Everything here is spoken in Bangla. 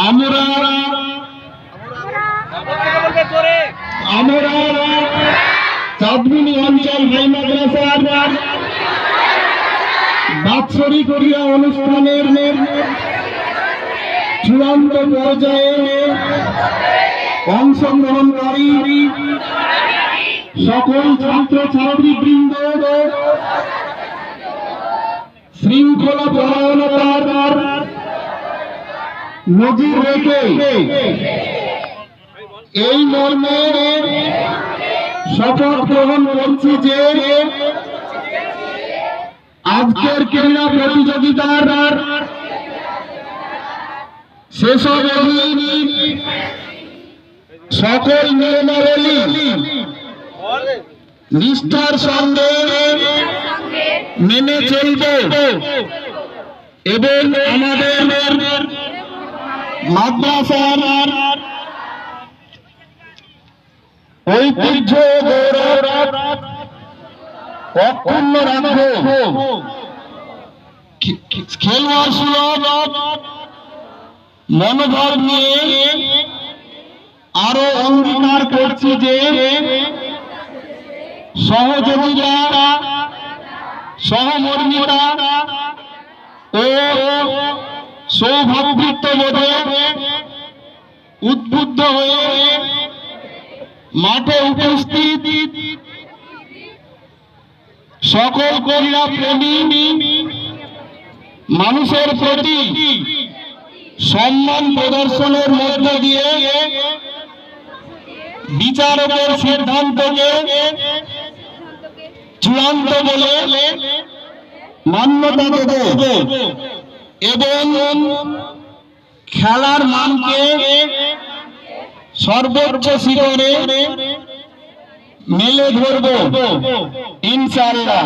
আমরা চাঁদমুনি অঞ্চল হাই মাদ্রাসার বাৎসরিক ক্রীড়া অনুষ্ঠানের চূড়ান্ত পর্যায়ে অংশগ্রহণকারী সকল ছাত্র ছাত্রীবৃন্দ শৃঙ্খলা পরায়ণতার নজির রেখে এই মর্মে শপথ গ্রহণ করছি যে আজকের ক্রীড়া প্রতিযোগিতার সেসব সকল নিয়মাবলী নিষ্ঠার সঙ্গে মেনে চলব এবং আমাদের মাদ্রাসার ঐতিহ্য গৌরব অক্ষুণ্ণ রাখব। খেলোয়াড় সুলভ মনোভাব নিয়ে আরো অঙ্গীকার করছি যে সহযোগিতা সহমর্মিতা ও সৌভাতৃত্ববোধে উদ্বুদ্ধ হয়ে মাঠে উপস্থিত সকল ক্রীড়া প্রেমী মানুষের প্রতি সম্মান প্রদর্শনের মধ্য দিয়ে বিচারকের সিদ্ধান্তকে চূড়ান্ত বলে মান্যতা দেব এবং খেলার মানকে সর্বোচ্চ শিখরে মেলে ধরব ইনশাআল্লাহ।